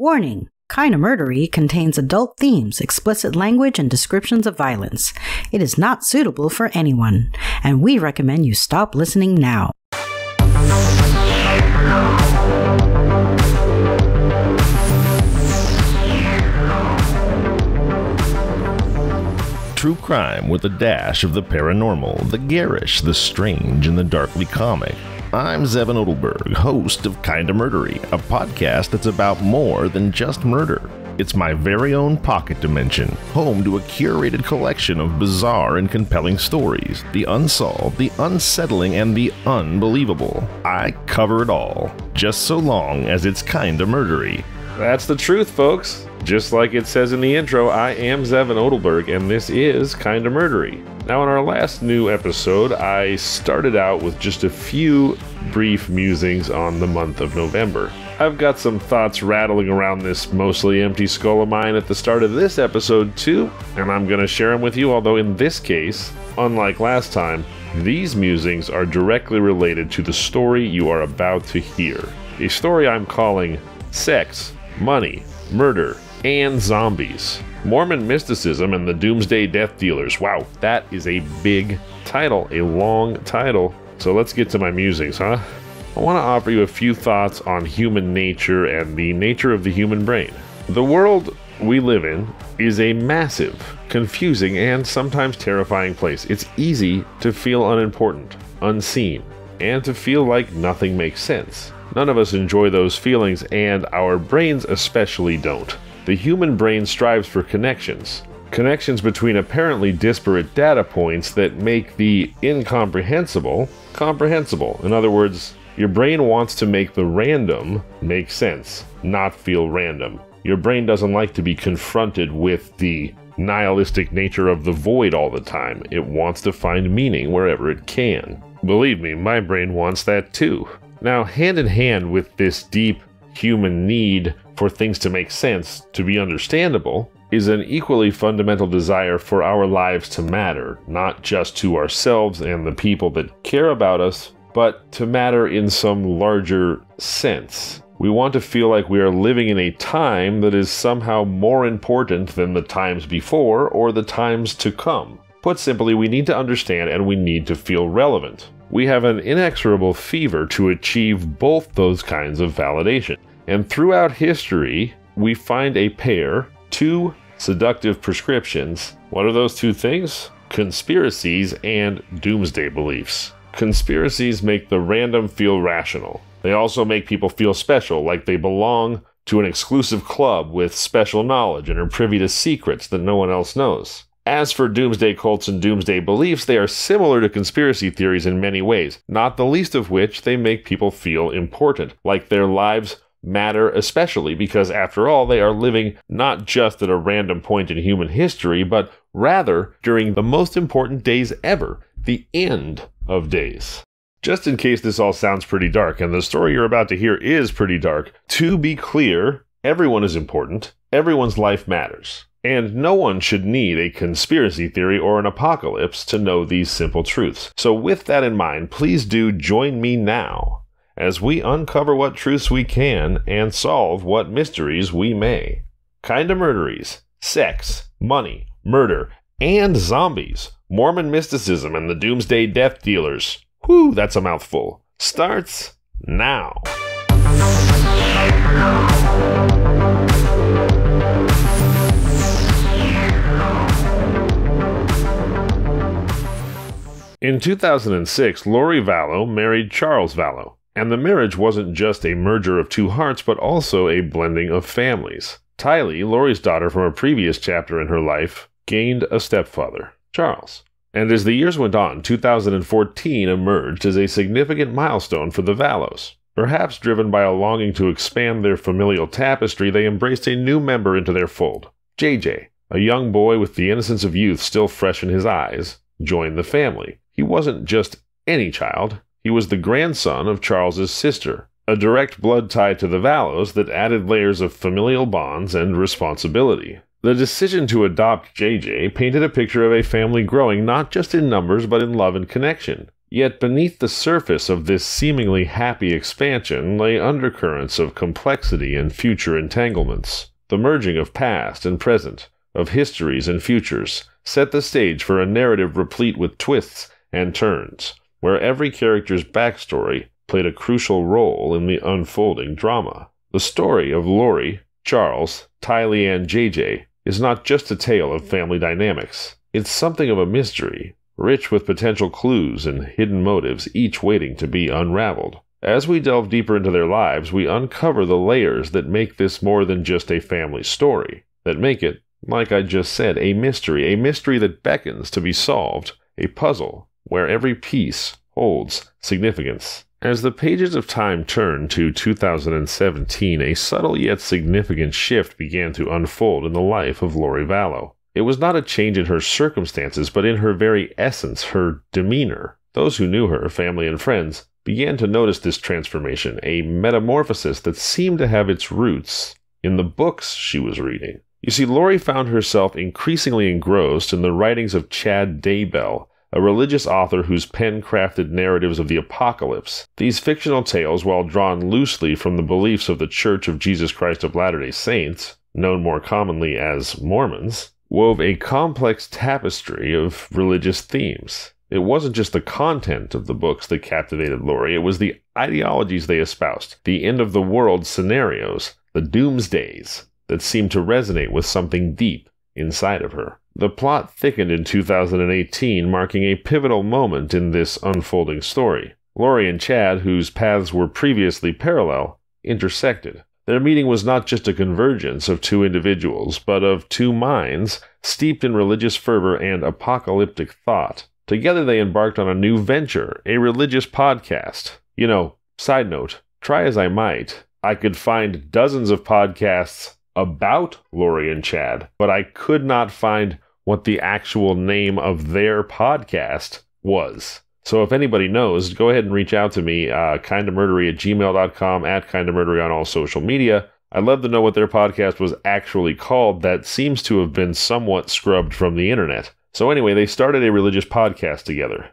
Warning! Kinda Murdery contains adult themes, explicit language, and descriptions of violence. It is not suitable for anyone, and we recommend you stop listening now. True crime with a dash of the paranormal, the garish, the strange, and the darkly comic. I'm Zevin Odelberg, host of Kinda Murdery, a podcast that's about more than just murder. It's my very own pocket dimension, home to a curated collection of bizarre and compelling stories, the unsolved, the unsettling, and the unbelievable. I cover it all, just so long as it's kinda murdery. That's the truth, folks. Just like it says in the intro, I am Zevin Odelberg, and this is Kinda Murdery. Now, in our last new episode, I started out with just a few brief musings on the month of November. I've got some thoughts rattling around this mostly empty skull of mine at the start of this episode too, and I'm going to share them with you, although in this case, unlike last time, these musings are directly related to the story you are about to hear. A story I'm calling Sex, Money, Murder, and Zombies. Mormon Mysticism and the Doomsday Death Dealers. Wow, that is a big title, a long title. So let's get to my musings, huh? I want to offer you a few thoughts on human nature and the nature of the human brain. The world we live in is a massive, confusing, and sometimes terrifying place. It's easy to feel unimportant, unseen, and to feel like nothing makes sense. None of us enjoy those feelings, and our brains especially don't. The human brain strives for connections between apparently disparate data points that make the incomprehensible comprehensible. In other words, your brain wants to make the random make sense, not feel random. Your brain doesn't like to be confronted with the nihilistic nature of the void all the time. It wants to find meaning wherever it can. Believe me, my brain wants that too. Now, hand in hand with this deep human need for things to make sense, to be understandable, is an equally fundamental desire for our lives to matter, not just to ourselves and the people that care about us, but to matter in some larger sense. We want to feel like we are living in a time that is somehow more important than the times before or the times to come. Put simply, we need to understand and we need to feel relevant. We have an inexorable fever to achieve both those kinds of validation. And throughout history, we find a pair, two seductive prescriptions. What are those two things? Conspiracies and doomsday beliefs. Conspiracies make the random feel rational. They also make people feel special, like they belong to an exclusive club with special knowledge and are privy to secrets that no one else knows. As for doomsday cults and doomsday beliefs, they are similar to conspiracy theories in many ways, not the least of which they make people feel important, like their lives matter, especially because, after all, they are living not just at a random point in human history, but rather during the most important days ever, the end of days. Just in case this all sounds pretty dark, and the story you're about to hear is pretty dark, to be clear, everyone is important, everyone's life matters, and no one should need a conspiracy theory or an apocalypse to know these simple truths. So with that in mind, please do join me now as we uncover what truths we can and solve what mysteries we may. Kinda Murderies, Sex, Money, Murder, and Zombies. Mormon Mysticism and the Doomsday Death Dealers. Whew, that's a mouthful. Starts now. In 2006, Lori Vallow married Charles Vallow. And the marriage wasn't just a merger of two hearts, but also a blending of families. Tylee, Lori's daughter from a previous chapter in her life, gained a stepfather, Charles. And as the years went on, 2014 emerged as a significant milestone for the Vallows. Perhaps driven by a longing to expand their familial tapestry, they embraced a new member into their fold. JJ, a young boy with the innocence of youth still fresh in his eyes, joined the family. He wasn't just any child. He was the grandson of Charles's sister, a direct blood tie to the Vallows that added layers of familial bonds and responsibility. The decision to adopt JJ painted a picture of a family growing not just in numbers but in love and connection. Yet beneath the surface of this seemingly happy expansion lay undercurrents of complexity and future entanglements. The merging of past and present, of histories and futures, set the stage for a narrative replete with twists and turns, where every character's backstory played a crucial role in the unfolding drama. The story of Laurie, Charles, Tylee, and JJ is not just a tale of family dynamics. It's something of a mystery, rich with potential clues and hidden motives, each waiting to be unraveled. As we delve deeper into their lives, we uncover the layers that make this more than just a family story, that make it, like I just said, a mystery that beckons to be solved, a puzzle where every piece holds significance. As the pages of time turned to 2017, a subtle yet significant shift began to unfold in the life of Laurie Vallow. It was not a change in her circumstances, but in her very essence, her demeanor. Those who knew her, family and friends, began to notice this transformation, a metamorphosis that seemed to have its roots in the books she was reading. You see, Laurie found herself increasingly engrossed in the writings of Chad Daybell, a religious author whose pen crafted narratives of the apocalypse. These fictional tales, while drawn loosely from the beliefs of the Church of Jesus Christ of Latter-day Saints, known more commonly as Mormons, wove a complex tapestry of religious themes. It wasn't just the content of the books that captivated Laurie, it was the ideologies they espoused, the end-of-the-world scenarios, the Doomsdays, that seemed to resonate with something deep inside of her. The plot thickened in 2018, marking a pivotal moment in this unfolding story. Laurie and Chad, whose paths were previously parallel, intersected. Their meeting was not just a convergence of two individuals, but of two minds steeped in religious fervor and apocalyptic thought. Together they embarked on a new venture, a religious podcast. You know, side note, try as I might, I could find dozens of podcasts about Laurie and Chad, but I could not find what the actual name of their podcast was. So if anybody knows, go ahead and reach out to me, kindofmurdery@gmail.com, @kindofmurdery on all social media. I'd love to know what their podcast was actually called. That seems to have been somewhat scrubbed from the internet. So anyway, they started a religious podcast together.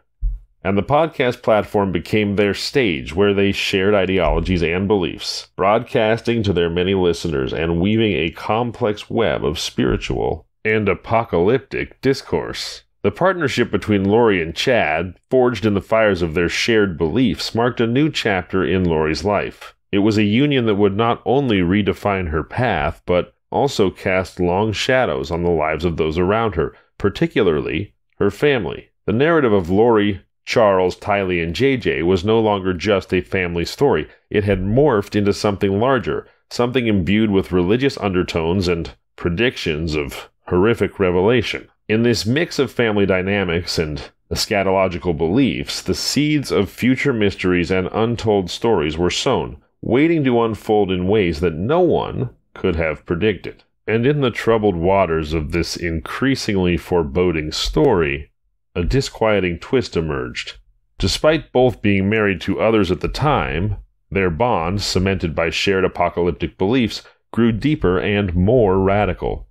And the podcast platform became their stage where they shared ideologies and beliefs, broadcasting to their many listeners and weaving a complex web of spiritual and apocalyptic discourse. The partnership between Laurie and Chad, forged in the fires of their shared beliefs, marked a new chapter in Laurie's life. It was a union that would not only redefine her path, but also cast long shadows on the lives of those around her, particularly her family. The narrative of Laurie, Charles, Tylee, and JJ was no longer just a family story. It had morphed into something larger, something imbued with religious undertones and predictions of horrific revelation. In this mix of family dynamics and eschatological beliefs, the seeds of future mysteries and untold stories were sown, waiting to unfold in ways that no one could have predicted. And in the troubled waters of this increasingly foreboding story, a disquieting twist emerged. Despite both being married to others at the time, their bond, cemented by shared apocalyptic beliefs, grew deeper and more radical.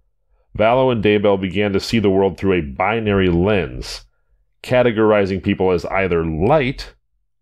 Vallow and Daybell began to see the world through a binary lens, categorizing people as either light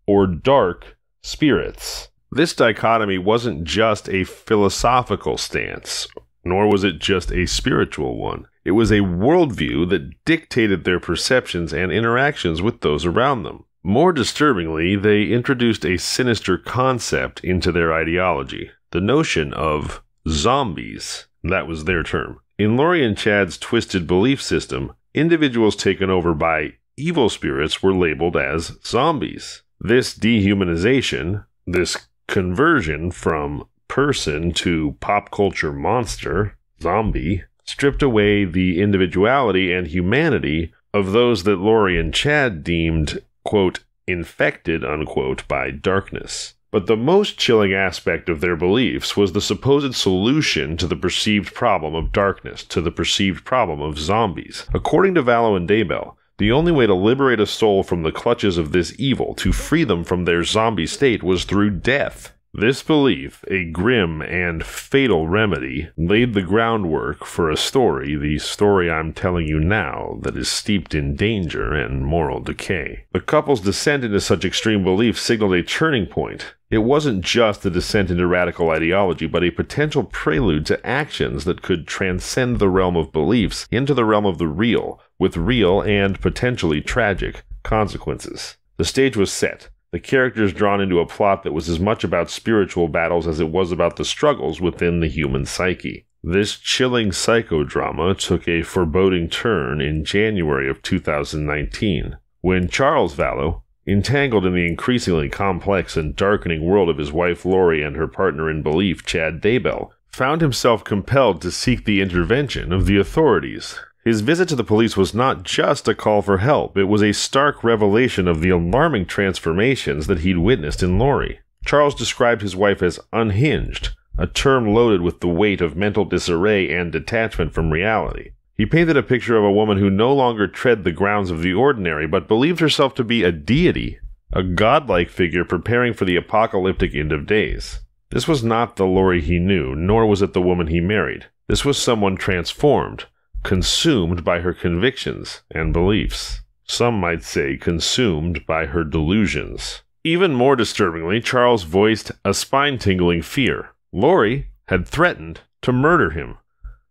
or dark spirits. This dichotomy wasn't just a philosophical stance, nor was it just a spiritual one. It was a worldview that dictated their perceptions and interactions with those around them. More disturbingly, they introduced a sinister concept into their ideology, the notion of zombies. That was their term. In Laurie and Chad's twisted belief system, individuals taken over by evil spirits were labeled as zombies. This dehumanization, this conversion from person to pop culture monster, zombie, stripped away the individuality and humanity of those that Laurie and Chad deemed, quote, infected, unquote, by darkness. But the most chilling aspect of their beliefs was the supposed solution to the perceived problem of darkness, to the perceived problem of zombies. According to Vallow and Daybell, the only way to liberate a soul from the clutches of this evil, to free them from their zombie state, was through death. This belief, a grim and fatal remedy, laid the groundwork for a story, the story I'm telling you now, that is steeped in danger and moral decay. The couple's descent into such extreme belief signaled a turning point. It wasn't just a descent into radical ideology, but a potential prelude to actions that could transcend the realm of beliefs into the realm of the real, with real and potentially tragic consequences. The stage was set. The characters drawn into a plot that was as much about spiritual battles as it was about the struggles within the human psyche. This chilling psychodrama took a foreboding turn in January of 2019, when Charles Vallow, entangled in the increasingly complex and darkening world of his wife Lori and her partner in belief, Chad Daybell, found himself compelled to seek the intervention of the authorities. His visit to the police was not just a call for help, it was a stark revelation of the alarming transformations that he'd witnessed in Lori. Charles described his wife as unhinged, a term loaded with the weight of mental disarray and detachment from reality. He painted a picture of a woman who no longer tread the grounds of the ordinary, but believed herself to be a deity, a godlike figure preparing for the apocalyptic end of days. This was not the Lori he knew, nor was it the woman he married. This was someone transformed, consumed by her convictions and beliefs. Some might say consumed by her delusions. Even more disturbingly, Charles voiced a spine-tingling fear. Lori had threatened to murder him.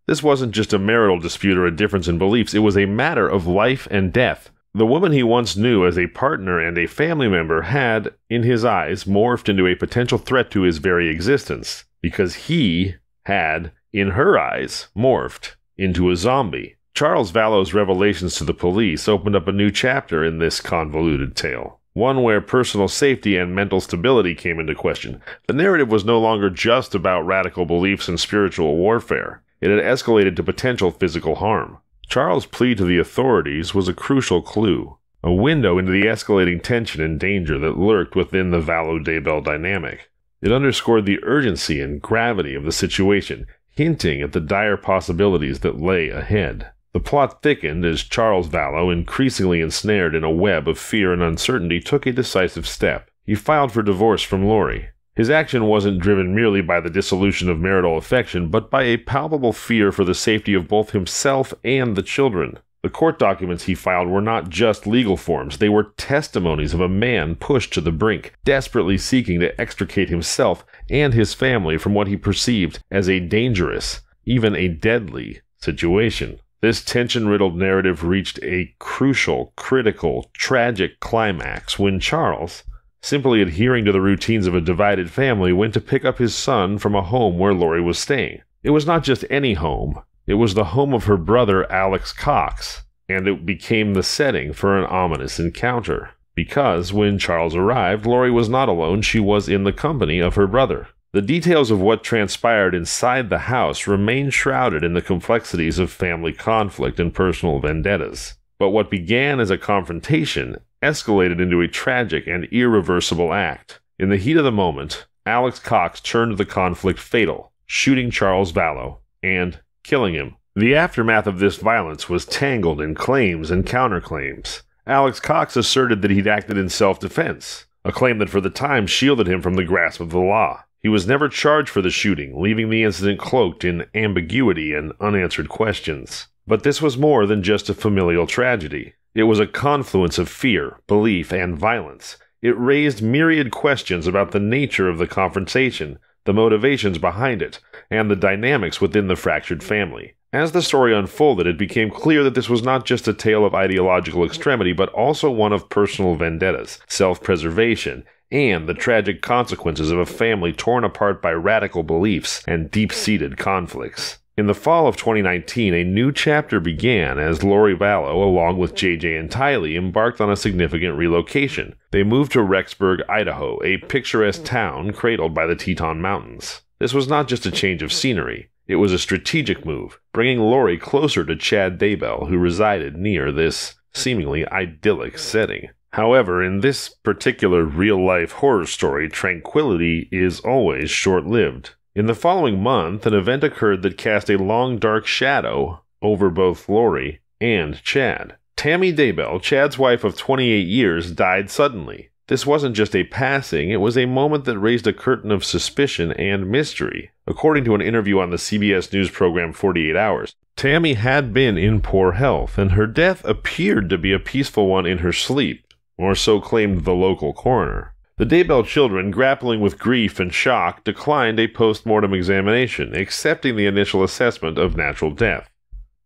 This wasn't just a marital dispute or a difference in beliefs, it was a matter of life and death. The woman he once knew as a partner and a family member had, in his eyes, morphed into a potential threat to his very existence, because he had, in her eyes, morphed into a zombie. Charles Vallow's revelations to the police opened up a new chapter in this convoluted tale, one where personal safety and mental stability came into question. The narrative was no longer just about radical beliefs and spiritual warfare. It had escalated to potential physical harm. Charles' plea to the authorities was a crucial clue, a window into the escalating tension and danger that lurked within the Vallow-Daybell dynamic. It underscored the urgency and gravity of the situation, hinting at the dire possibilities that lay ahead. The plot thickened as Charles Vallow, increasingly ensnared in a web of fear and uncertainty, took a decisive step. He filed for divorce from Lori. His action wasn't driven merely by the dissolution of marital affection, but by a palpable fear for the safety of both himself and the children. The court documents he filed were not just legal forms, they were testimonies of a man pushed to the brink, desperately seeking to extricate himself and his family from what he perceived as a dangerous, even a deadly, situation. This tension-riddled narrative reached a crucial, critical, tragic climax when Charles, simply adhering to the routines of a divided family, went to pick up his son from a home where Lori was staying. It was not just any home. It was the home of her brother, Alex Cox, and it became the setting for an ominous encounter. Because when Charles arrived, Lori was not alone, she was in the company of her brother. The details of what transpired inside the house remain shrouded in the complexities of family conflict and personal vendettas. But what began as a confrontation escalated into a tragic and irreversible act. In the heat of the moment, Alex Cox turned the conflict fatal, shooting Charles Vallow and killing him. The aftermath of this violence was tangled in claims and counterclaims. Alex Cox asserted that he'd acted in self-defense, a claim that for the time shielded him from the grasp of the law. He was never charged for the shooting, leaving the incident cloaked in ambiguity and unanswered questions. But this was more than just a familial tragedy. It was a confluence of fear, belief, and violence. It raised myriad questions about the nature of the confrontation, the motivations behind it, and the dynamics within the fractured family. As the story unfolded, it became clear that this was not just a tale of ideological extremity, but also one of personal vendettas, self-preservation, and the tragic consequences of a family torn apart by radical beliefs and deep-seated conflicts. In the fall of 2019, a new chapter began as Lori Vallow, along with JJ and Tylee, embarked on a significant relocation. They moved to Rexburg, Idaho, a picturesque town cradled by the Teton Mountains. This was not just a change of scenery. It was a strategic move, bringing Lori closer to Chad Daybell, who resided near this seemingly idyllic setting. However, in this particular real-life horror story, tranquility is always short-lived. In the following month, an event occurred that cast a long, dark shadow over both Lori and Chad. Tammy Daybell, Chad's wife of 28 years, died suddenly. This wasn't just a passing, it was a moment that raised a curtain of suspicion and mystery. According to an interview on the CBS News program 48 Hours, Tammy had been in poor health, and her death appeared to be a peaceful one in her sleep, or so claimed the local coroner. The Daybell children, grappling with grief and shock, declined a post-mortem examination, accepting the initial assessment of natural death.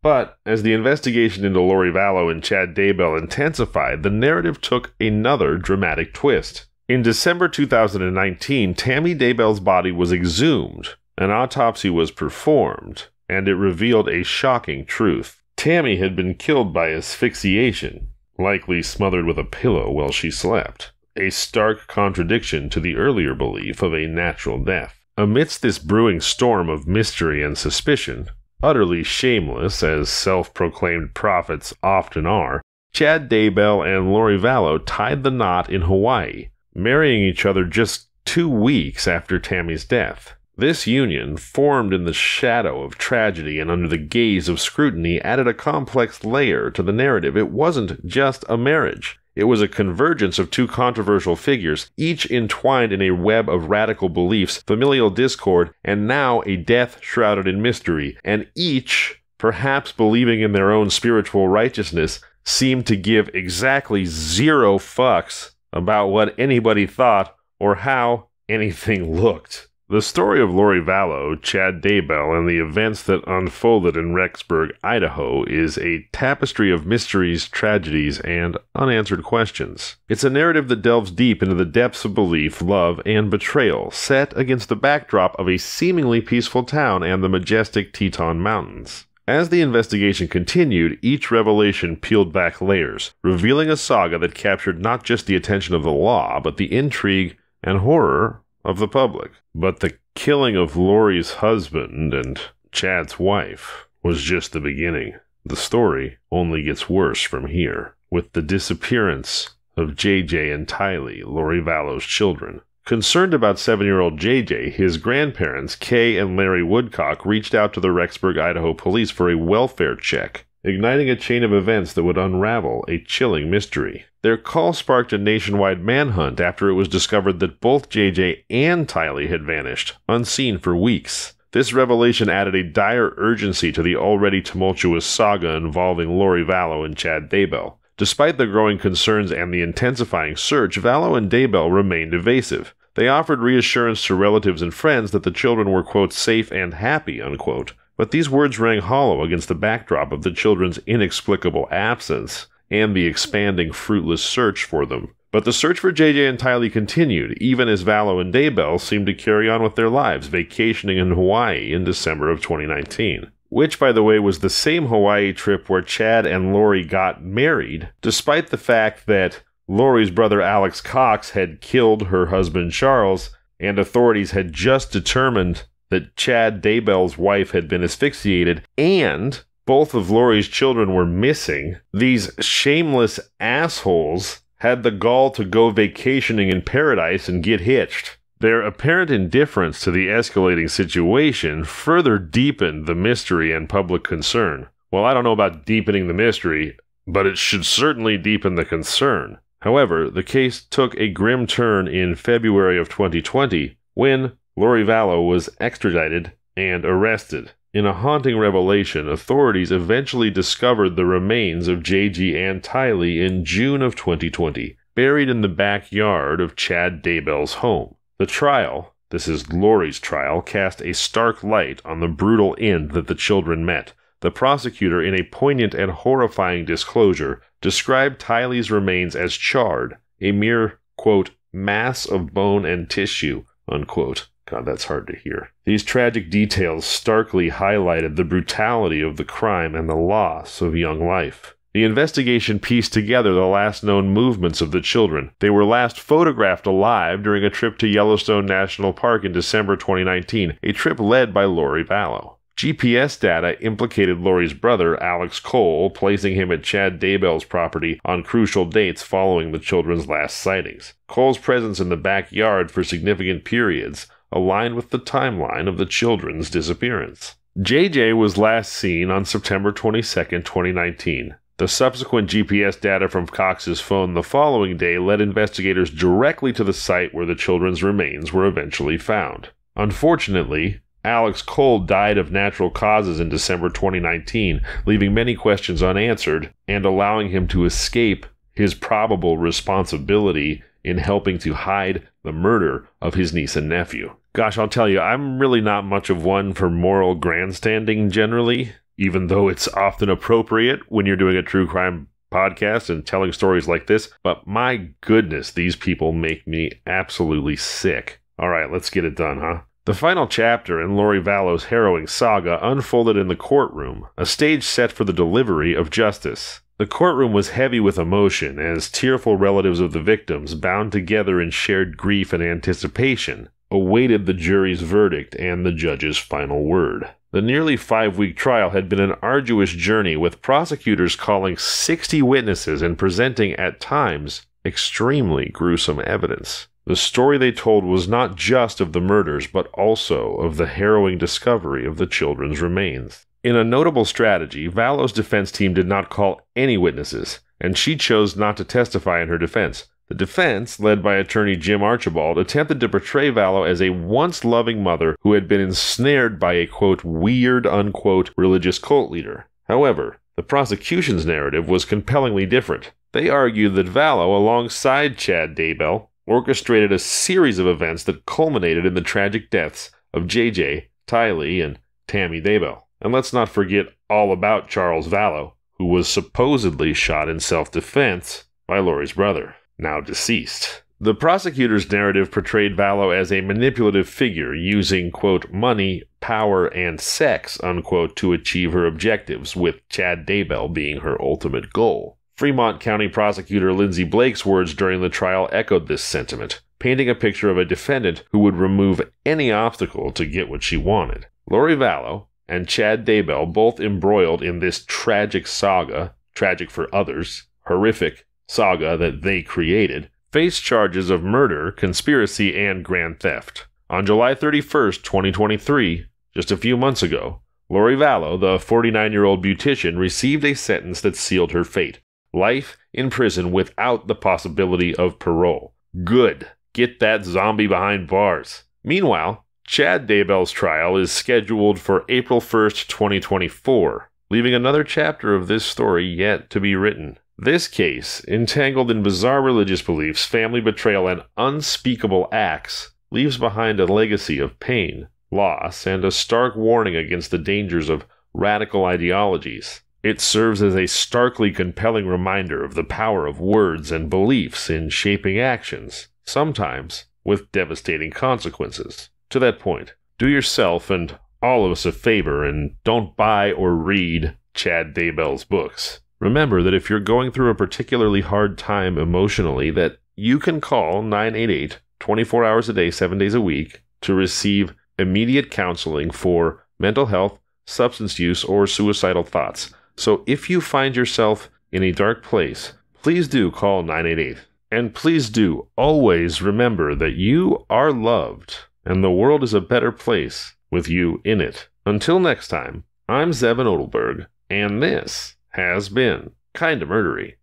But, as the investigation into Lori Vallow and Chad Daybell intensified, the narrative took another dramatic twist. In December 2019, Tammy Daybell's body was exhumed, an autopsy was performed, and it revealed a shocking truth. Tammy had been killed by asphyxiation, likely smothered with a pillow while she slept, a stark contradiction to the earlier belief of a natural death. Amidst this brewing storm of mystery and suspicion, utterly shameless, as self-proclaimed prophets often are, Chad Daybell and Lori Vallow tied the knot in Hawaii, marrying each other just 2 weeks after Tammy's death. This union, formed in the shadow of tragedy and under the gaze of scrutiny, added a complex layer to the narrative. It wasn't just a marriage. It was a convergence of two controversial figures, each entwined in a web of radical beliefs, familial discord, and now a death shrouded in mystery, and each, perhaps believing in their own spiritual righteousness, seemed to give exactly 0 fucks about what anybody thought or how anything looked. The story of Lori Vallow, Chad Daybell, and the events that unfolded in Rexburg, Idaho, is a tapestry of mysteries, tragedies, and unanswered questions. It's a narrative that delves deep into the depths of belief, love, and betrayal, set against the backdrop of a seemingly peaceful town and the majestic Teton Mountains. As the investigation continued, each revelation peeled back layers, revealing a saga that captured not just the attention of the law, but the intrigue and horror of the public. But the killing of Lori's husband and Chad's wife was just the beginning. The story only gets worse from here, with the disappearance of JJ and Tylee, Lori Vallow's children. Concerned about 7-year-old JJ, his grandparents, Kay and Larry Woodcock, reached out to the Rexburg, Idaho police for a welfare check, igniting a chain of events that would unravel a chilling mystery. Their call sparked a nationwide manhunt after it was discovered that both JJ and Tylee had vanished, unseen for weeks. This revelation added a dire urgency to the already tumultuous saga involving Lori Vallow and Chad Daybell. Despite the growing concerns and the intensifying search, Vallow and Daybell remained evasive. They offered reassurance to relatives and friends that the children were, quote, safe and happy, unquote. But these words rang hollow against the backdrop of the children's inexplicable absence and the expanding fruitless search for them. But the search for JJ and Tylee continued, even as Vallow and Daybell seemed to carry on with their lives, vacationing in Hawaii in December of 2019. Which, by the way, was the same Hawaii trip where Chad and Lori got married, despite the fact that Lori's brother Alex Cox had killed her husband Charles, and authorities had just determined that Chad Daybell's wife had been asphyxiated, and both of Lori's children were missing. These shameless assholes had the gall to go vacationing in paradise and get hitched. Their apparent indifference to the escalating situation further deepened the mystery and public concern. Well, I don't know about deepening the mystery, but it should certainly deepen the concern. However, the case took a grim turn in February of 2020 when Lori Vallow was extradited and arrested. In a haunting revelation, authorities eventually discovered the remains of JG and Tylee in June of 2020, buried in the backyard of Chad Daybell's home. The trial, this is Lori's trial, cast a stark light on the brutal end that the children met. The prosecutor, in a poignant and horrifying disclosure, described Tylee's remains as charred, a mere, quote, mass of bone and tissue, unquote. God, that's hard to hear. These tragic details starkly highlighted the brutality of the crime and the loss of young life. The investigation pieced together the last known movements of the children. They were last photographed alive during a trip to Yellowstone National Park in December 2019, a trip led by Lori Vallow. GPS data implicated Lori's brother, Alex Cole, placing him at Chad Daybell's property on crucial dates following the children's last sightings. Cole's presence in the backyard for significant periods aligned with the timeline of the children's disappearance. JJ was last seen on September 22, 2019. The subsequent GPS data from Cox's phone the following day led investigators directly to the site where the children's remains were eventually found. Unfortunately, Alex Cole died of natural causes in December 2019, leaving many questions unanswered and allowing him to escape his probable responsibility in helping to hide the murder of his niece and nephew. Gosh, I'll tell you, I'm really not much of one for moral grandstanding generally, even though it's often appropriate when you're doing a true crime podcast and telling stories like this, but my goodness, these people make me absolutely sick. All right, let's get it done, huh? The final chapter in Lori Vallow's harrowing saga unfolded in the courtroom, a stage set for the delivery of justice. The courtroom was heavy with emotion as tearful relatives of the victims, bound together in shared grief and anticipation, awaited the jury's verdict and the judge's final word. The nearly 5-week trial had been an arduous journey, with prosecutors calling 60 witnesses and presenting, at times, extremely gruesome evidence. The story they told was not just of the murders, but also of the harrowing discovery of the children's remains. In a notable strategy, Vallow's defense team did not call any witnesses, and she chose not to testify in her defense. The defense, led by attorney Jim Archibald, attempted to portray Vallow as a once-loving mother who had been ensnared by a, quote, weird, unquote, religious cult leader. However, the prosecution's narrative was compellingly different. They argued that Vallow, alongside Chad Daybell, orchestrated a series of events that culminated in the tragic deaths of JJ, Tylee, and Tammy Daybell. And let's not forget all about Charles Vallow, who was supposedly shot in self-defense by Lori's brother, now deceased. The prosecutor's narrative portrayed Vallow as a manipulative figure using, quote, money, power, and sex, unquote, to achieve her objectives, with Chad Daybell being her ultimate goal. Fremont County Prosecutor Lindsay Blake's words during the trial echoed this sentiment, painting a picture of a defendant who would remove any obstacle to get what she wanted. Lori Vallow and Chad Daybell, both embroiled in this tragic saga, tragic for others, horrific saga that they created, faced charges of murder, conspiracy, and grand theft. On July 31st, 2023, just a few months ago, Lori Vallow, the 49-year-old beautician, received a sentence that sealed her fate. Life in prison without the possibility of parole. Good. Get that zombie behind bars. Meanwhile, Chad Daybell's trial is scheduled for April 1st, 2024, leaving another chapter of this story yet to be written. This case, entangled in bizarre religious beliefs, family betrayal, and unspeakable acts, leaves behind a legacy of pain, loss, and a stark warning against the dangers of radical ideologies. It serves as a starkly compelling reminder of the power of words and beliefs in shaping actions, sometimes with devastating consequences. To that point, do yourself and all of us a favor and don't buy or read Chad Daybell's books. Remember that if you're going through a particularly hard time emotionally, that you can call 988 24 hours a day, 7 days a week to receive immediate counseling for mental health, substance use, or suicidal thoughts. So if you find yourself in a dark place, please do call 988. And please do always remember that you are loved and the world is a better place with you in it. Until next time, I'm Zevin Odelberg, and this has been Kinda Murdery.